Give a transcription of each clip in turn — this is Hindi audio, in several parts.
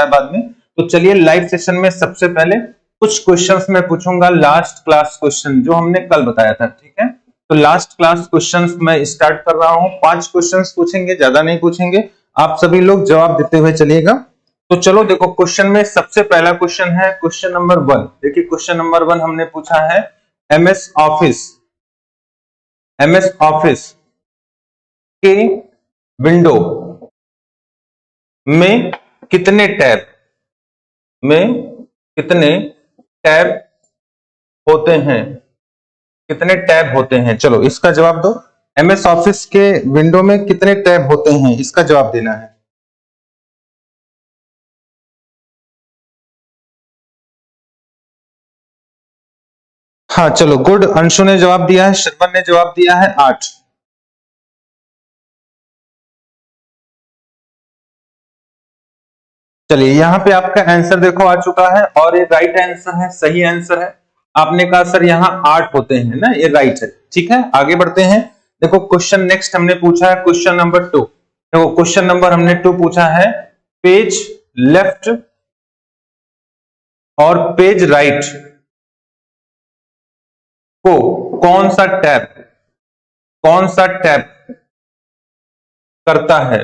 है बाद में। तो चलिए लाइव सेशन में सबसे पहले कुछ क्वेश्चंस मैं पूछूंगा, लास्ट क्लास क्वेश्चन जो हमने कल बताया था, ठीक है। तो लास्ट क्लास क्वेश्चंस मैं स्टार्ट कर रहा हूं, 5 क्वेश्चंस पूछेंगे, ज्यादा नहीं पूछेंगे, आप सभी लोग जवाब देते हुए चलिएगा। तो चलो देखो, क्वेश्चन में सबसे पहला क्वेश्चन है क्वेश्चन नंबर 1। देखिए क्वेश्चन नंबर 1 हमने पूछा है एमएस ऑफिस के विंडो में कितने टैब होते हैं, कितने टैब होते हैं। चलो इसका जवाब दो। एमएस ऑफिस के विंडो में कितने टैब होते हैं, इसका जवाब देना है। हाँ चलो गुड, अंशु ने जवाब दिया है, श्रवण ने जवाब दिया है 8। चलिए यहाँ पे आपका आंसर देखो आ चुका है और ये राइट आंसर है, सही आंसर है। आपने कहा सर यहाँ 8 होते हैं ना, ये राइट है, ठीक है। आगे बढ़ते हैं। देखो क्वेश्चन नेक्स्ट हमने पूछा है क्वेश्चन नंबर 2। देखो क्वेश्चन नंबर हमने 2 पूछा है, पेज लेफ्ट और पेज राइट को कौन सा टैब करता है।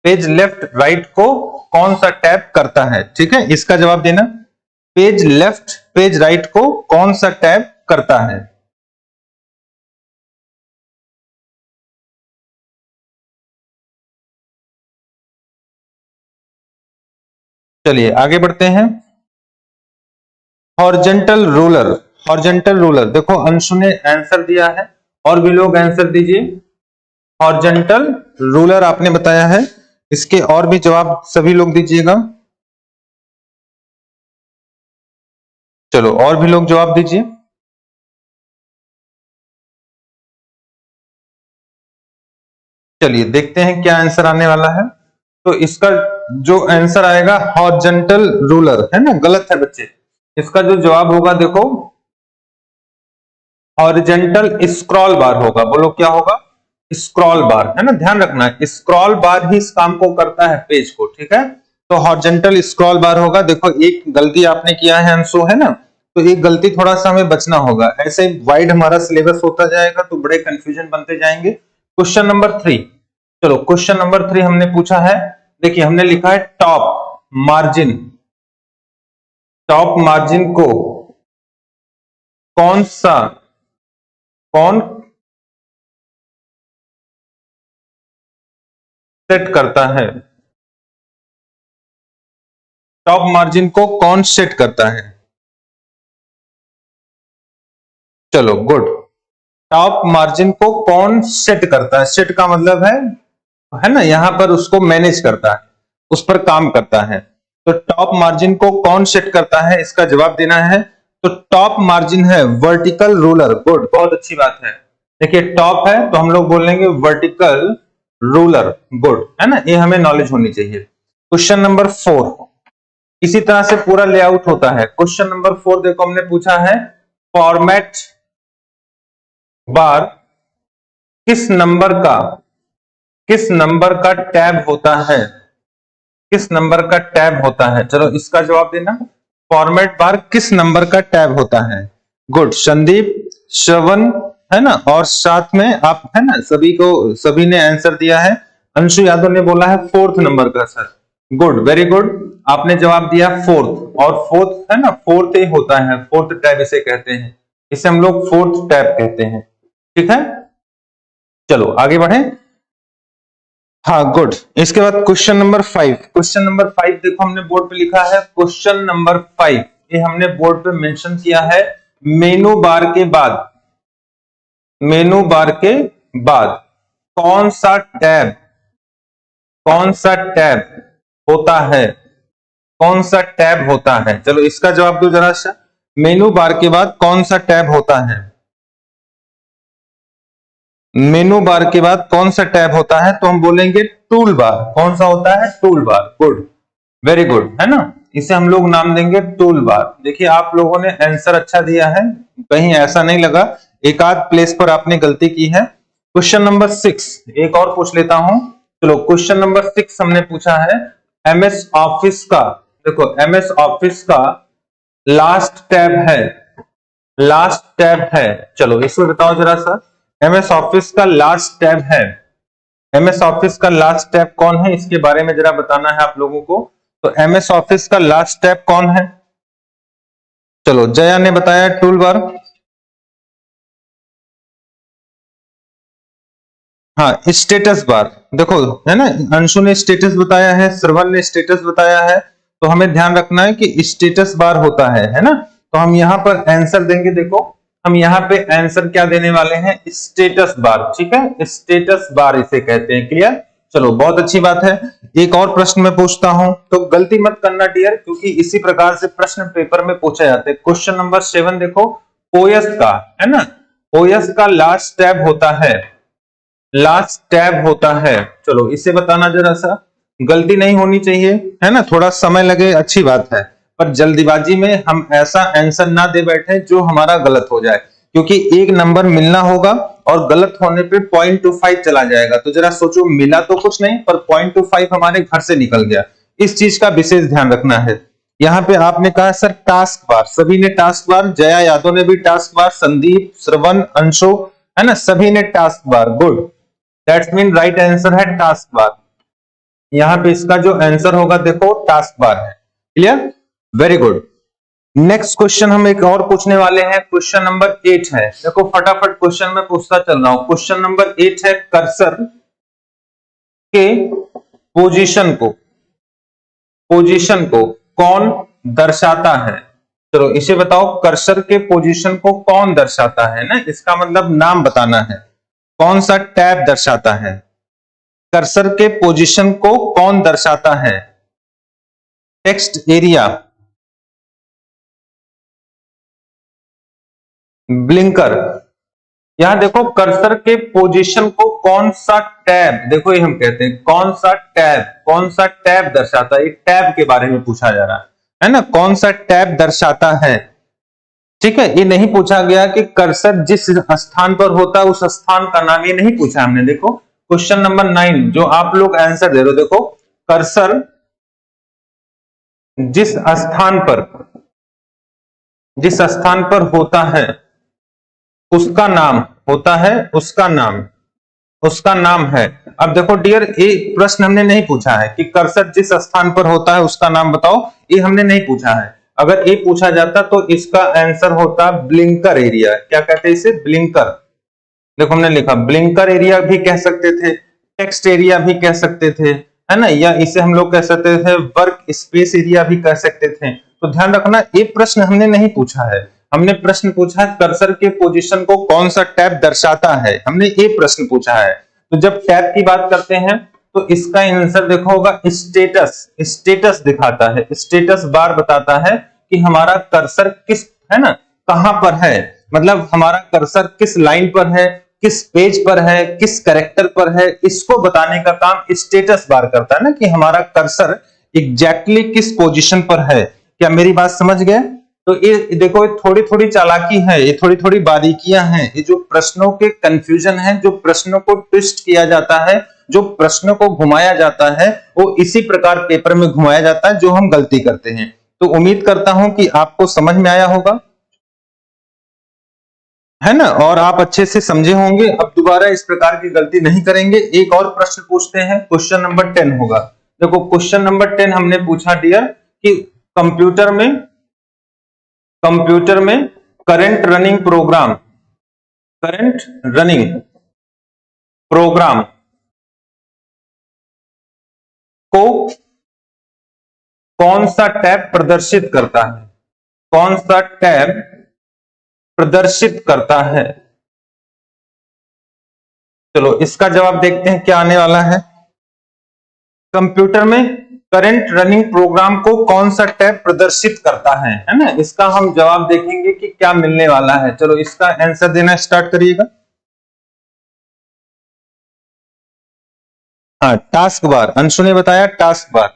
पेज लेफ्ट राइट को कौन सा टैब करता है, ठीक है, इसका जवाब देना। पेज लेफ्ट पेज राइट को कौन सा टैब करता है। चलिए आगे बढ़ते हैं। हॉरिजॉन्टल रूलर, देखो अंशु ने आंसर दिया है, और भी लोग आंसर दीजिए। हॉरिजॉन्टल रूलर आपने बताया है, इसके और भी जवाब सभी लोग दीजिएगा। चलो और भी लोग जवाब दीजिए। चलिए देखते हैं क्या आंसर आने वाला है। तो इसका जो आंसर आएगा हॉरिजॉन्टल रूलर है ना, गलत है बच्चे। इसका जो जवाब होगा देखो हॉरिजॉन्टल स्क्रॉल बार होगा। बोलो क्या होगा, स्क्रॉल बार, है ना, ध्यान रखना है स्क्रॉल बार ही इस काम को करता है पेज को, ठीक है। तो हॉरिजॉन्टल स्क्रॉल बार होगा। देखो एक गलती आपने किया है अंशु, है ना, तो एक गलती थोड़ा सा हमें बचना होगा, ऐसे वाइड हमारा सिलेबस होता जाएगा तो बड़े कंफ्यूजन बनते जाएंगे। Question number 3। चलो क्वेश्चन नंबर 3 हमने पूछा है, देखिए हमने लिखा है टॉप मार्जिन को कौन सेट करता है। टॉप मार्जिन को कौन सेट करता है। चलो गुड, टॉप मार्जिन को कौन सेट करता है। सेट का मतलब है ना, यहां पर उसको मैनेज करता है, उस पर काम करता है। तो टॉप मार्जिन को कौन सेट करता है, इसका जवाब देना है। तो टॉप मार्जिन है वर्टिकल रूलर। गुड, बहुत अच्छी बात है। देखिए टॉप है तो हम लोग बोलेंगे वर्टिकल रूलर। गुड, है ना, ये हमें नॉलेज होनी चाहिए। क्वेश्चन नंबर 4 इसी तरह से पूरा लेआउट होता है। क्वेश्चन नंबर 4 देखो हमने पूछा है फॉर्मेट बार किस नंबर का टैब होता है, किस नंबर का टैब होता है। चलो इसका जवाब देना, फॉर्मेट बार किस नंबर का टैब होता है। गुड, संदीप, श्रवण, है ना, और साथ में आप, है ना, सभी ने आंसर दिया है। अंशु यादव ने बोला है 4th नंबर का सर। गुड, वेरी गुड, आपने जवाब दिया 4th, और 4th है ना, 4th ही होता है, 4th टैब इसे कहते हैं, इसे हम लोग 4th टैब कहते हैं, ठीक है। चलो आगे बढ़े। हाँ गुड, इसके बाद क्वेश्चन नंबर 5। क्वेश्चन नंबर 5 देखो हमने बोर्ड पे लिखा है क्वेश्चन नंबर 5, ये हमने बोर्ड पे मेंशन किया है मेनू बार के बाद कौन सा टैब होता है, कौन सा टैब होता है। चलो इसका जवाब दो जरा सा, मेनू बार के बाद कौन सा टैब होता है। मेनू बार के बाद कौन सा टैब होता है, तो हम बोलेंगे टूल बार। कौन सा होता है, tool bar. Good, very good, है ना, इसे हम लोग नाम देंगे टूल बार। देखिए आप लोगों ने आंसर अच्छा दिया है, कहीं ऐसा नहीं लगा एक आध प्लेस पर आपने गलती की है। क्वेश्चन नंबर 6 एक और पूछ लेता हूं। चलो क्वेश्चन नंबर 6 हमने पूछा है एमएस ऑफिस का, देखो एमएस ऑफिस का लास्ट टैब है, लास्ट टैब है। चलो इसमें बताओ जरा सा, एमएस ऑफिस का लास्ट टैब है, एमएस ऑफिस का लास्ट टैब कौन है, इसके बारे में जरा बताना है आप लोगों को। तो एमएस ऑफिस का लास्ट टैब कौन है? चलो जया ने बताया टूल बार। हाँ स्टेटस बार, देखो है ना, अंशु ने स्टेटस बताया है, श्रवण ने स्टेटस बताया है, तो हमें ध्यान रखना है कि स्टेटस बार होता है ना। तो हम यहाँ पर आंसर देंगे, देखो हम यहाँ पे आंसर क्या देने वाले हैं, स्टेटस बार, ठीक है, स्टेटस बार इसे कहते हैं। क्लियर? चलो बहुत अच्छी बात है। एक और प्रश्न मैं पूछता हूं, तो गलती मत करना डियर, क्योंकि इसी प्रकार से प्रश्न पेपर में पूछे जाते हैं। क्वेश्चन नंबर 7 देखो, ओएस का है ना, ओएस का लास्ट टैब होता है, लास्ट टैब होता है। चलो इसे बताना जरा सा, गलती नहीं होनी चाहिए है ना, थोड़ा समय लगे अच्छी बात है, पर जल्दीबाजी में हम ऐसा आंसर ना दे बैठे जो हमारा गलत हो जाए, क्योंकि एक नंबर मिलना होगा और गलत होने पे 0.25 चला जाएगा। तो जरा सोचो, मिला तो कुछ नहीं पर 0.25 हमारे घर से निकल गया, इस चीज का विशेष ध्यान रखना है। यहाँ पे आपने कहा सर टास्क बार, सभी ने टास्क बार, जया यादव ने भी टास्क बार, संदीप, श्रवण, अंशु है ना, सभी ने task bar, good, that's mean right answer है टास्क बार। यहाँ पे इसका जो आंसर होगा देखो टास्क बार है। Clear? Very good. Next question हम एक और पूछने वाले हैं, क्वेश्चन नंबर 8 है। देखो फटाफट क्वेश्चन में पूछता चल रहा हूं। क्वेश्चन नंबर 8 है, कर्सर के पोजीशन को कौन दर्शाता है? चलो इसे बताओ, कर्सर के पोजीशन को कौन दर्शाता है ना, इसका मतलब नाम बताना है, कौन सा टैब दर्शाता है? कर्सर के पोजीशन को कौन दर्शाता है? Text area, blinker. यहां देखो कर्सर के पोजीशन को कौन सा टैब, देखो ये हम कहते हैं कौन सा टैब, कौन सा टैब दर्शाता है, टैब के बारे में पूछा जा रहा है ना, कौन सा टैब दर्शाता है। ठीक है, ये नहीं पूछा गया कि कर्सर जिस स्थान पर होता है उस स्थान का नाम, ये नहीं पूछा हमने। देखो क्वेश्चन नंबर 9 जो आप लोग आंसर दे रहे हो, देखो कर्सर जिस स्थान पर होता है उसका नाम होता है, उसका नाम है। अब देखो डियर, ये प्रश्न हमने नहीं पूछा है कि कर्सर जिस स्थान पर होता है उसका नाम बताओ, ये हमने नहीं पूछा है। अगर ये पूछा जाता तो इसका आंसर होता ब्लिंकर एरिया। क्या कहते हैं इसे? ब्लिंकर। देखो हमने लिखा ब्लिंकर एरिया भी कह सकते थे, टेक्स्ट एरिया भी कह सकते थे, है ना, या इसे हम लोग कह सकते थे वर्क स्पेस एरिया भी कह सकते थे। तो ध्यान रखना, ये प्रश्न हमने नहीं पूछा है, हमने प्रश्न पूछा है कर्सर के पोजीशन को कौन सा टैब दर्शाता है, हमने ये प्रश्न पूछा है। तो जब टैब की बात करते हैं तो इसका आंसर देखो होगा स्टेटस, स्टेटस दिखाता है, स्टेटस बार बताता है कि हमारा कर्सर किस, है ना, कहां पर है, मतलब हमारा कर्सर किस लाइन पर है, किस पेज पर है, किस कैरेक्टर पर है, इसको बताने का काम स्टेटस बार करता है ना, कि हमारा कर्सर एग्जैक्टली किस पोजीशन पर है। क्या मेरी बात समझ गए? तो ये देखो, थोड़ी थोड़ी चालाकी है, ये थोड़ी थोड़ी बारीकियां हैं, ये जो प्रश्नों के कंफ्यूजन है, जो प्रश्नों को ट्विस्ट किया जाता है, जो प्रश्नों को घुमाया जाता है, वो इसी प्रकार पेपर में घुमाया जाता है जो हम गलती करते हैं। तो उम्मीद करता हूं कि आपको समझ में आया होगा, है ना, और आप अच्छे से समझे होंगे। अब दोबारा इस प्रकार की गलती नहीं करेंगे। एक और प्रश्न पूछते हैं, क्वेश्चन नंबर 10 होगा। देखो क्वेश्चन नंबर 10 हमने पूछा डियर कि कंप्यूटर में करंट रनिंग प्रोग्राम को कौन सा टैब प्रदर्शित करता है, कौन सा टैब प्रदर्शित करता है? चलो इसका जवाब देखते हैं क्या आने वाला है। कंप्यूटर में करंट रनिंग प्रोग्राम को कौन सा टैब प्रदर्शित करता है ना, इसका हम जवाब देखेंगे कि क्या मिलने वाला है। चलो इसका आंसर देना स्टार्ट करिएगा। हाँ टास्क बार, अंशु ने बताया टास्क बार,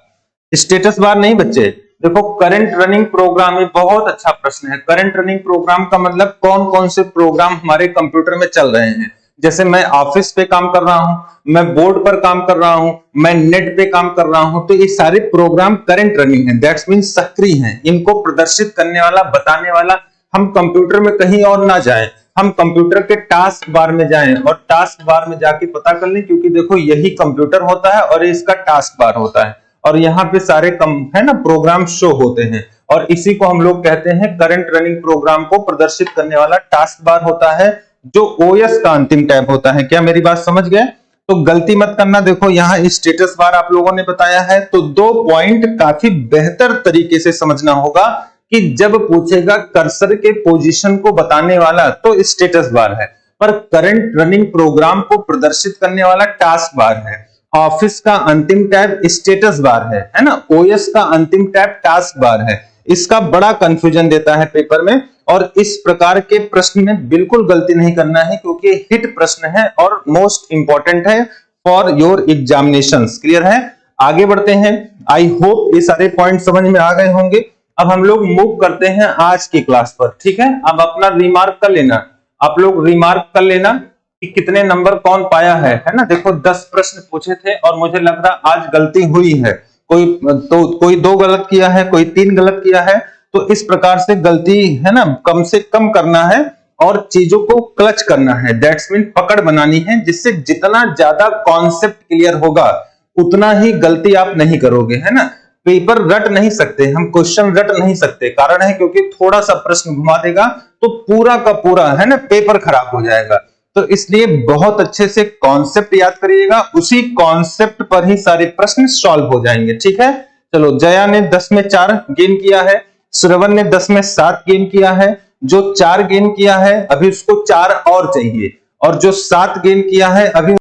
स्टेटस बार नहीं बच्चे। देखो करंट रनिंग प्रोग्राम, ये बहुत अच्छा प्रश्न है। करंट रनिंग प्रोग्राम का मतलब कौन कौन से प्रोग्राम हमारे कंप्यूटर में चल रहे हैं। जैसे मैं ऑफिस पे काम कर रहा हूं, मैं बोर्ड पर काम कर रहा हूं, मैं नेट पे काम कर रहा हूं, तो ये सारे प्रोग्राम करंट रनिंग है, दैट्स मीन सक्रिय हैं। इनको प्रदर्शित करने वाला, बताने वाला, हम कंप्यूटर में कहीं और ना जाएं, हम कंप्यूटर के टास्क बार में जाएं और टास्क बार में जाके पता कर लें, क्योंकि देखो यही कंप्यूटर होता है और इसका टास्क बार होता है और यहाँ पे सारे है ना प्रोग्राम शो होते हैं और इसी को हम लोग कहते हैं करंट रनिंग प्रोग्राम को प्रदर्शित करने वाला टास्क बार होता है, जो ओएस का अंतिम टैब होता है। क्या मेरी बात समझ गए? तो गलती मत करना, देखो यहाँ स्टेटस बार आप लोगों ने बताया है, तो 2 पॉइंट काफी बेहतर तरीके से समझना होगा कि जब पूछेगा कर्सर के पोजीशन को बताने वाला तो स्टेटस बार है, पर करंट रनिंग प्रोग्राम को प्रदर्शित करने वाला टास्क बार है। ऑफिस का अंतिम टैब स्टेटस बार है ना, ओएस का अंतिम टैब टास्क बार है। इसका बड़ा कंफ्यूजन देता है पेपर में और इस प्रकार के प्रश्न में बिल्कुल गलती नहीं करना है, क्योंकि हिट प्रश्न है और मोस्ट इंपॉर्टेंट है फॉर योर एग्जामिनेशंस। क्लियर है? आगे बढ़ते हैं। आई होप ये सारे पॉइंट समझ में आ गए होंगे। अब हम लोग मूव करते हैं आज की क्लास पर, ठीक है? अब अपना रिमार्क कर लेना, आप लोग रिमार्क कर लेना कि कितने नंबर कौन पाया है ना। देखो 10 प्रश्न पूछे थे और मुझे लग रहा आज गलती हुई है, कोई 2 गलत किया है, कोई 3 गलत किया है, तो इस प्रकार से गलती है ना कम से कम करना है और चीजों को क्लच करना है, दैट्स मीन पकड़ बनानी है, जिससे जितना ज्यादा कॉन्सेप्ट क्लियर होगा उतना ही गलती आप नहीं करोगे, है ना। पेपर रट नहीं सकते हम, क्वेश्चन रट नहीं सकते, कारण है क्योंकि थोड़ा सा प्रश्न घुमा देगा तो पूरा का पूरा है ना पेपर खराब हो जाएगा। तो इसलिए बहुत अच्छे से कॉन्सेप्ट याद करिएगा, उसी कॉन्सेप्ट पर ही सारे प्रश्न सॉल्व हो जाएंगे, ठीक है। चलो, जया ने 10 में 4 गेन किया है, श्रवण ने 10 में 7 गेन किया है। जो 4 गेन किया है अभी उसको 4 और चाहिए, और जो 7 गेन किया है अभी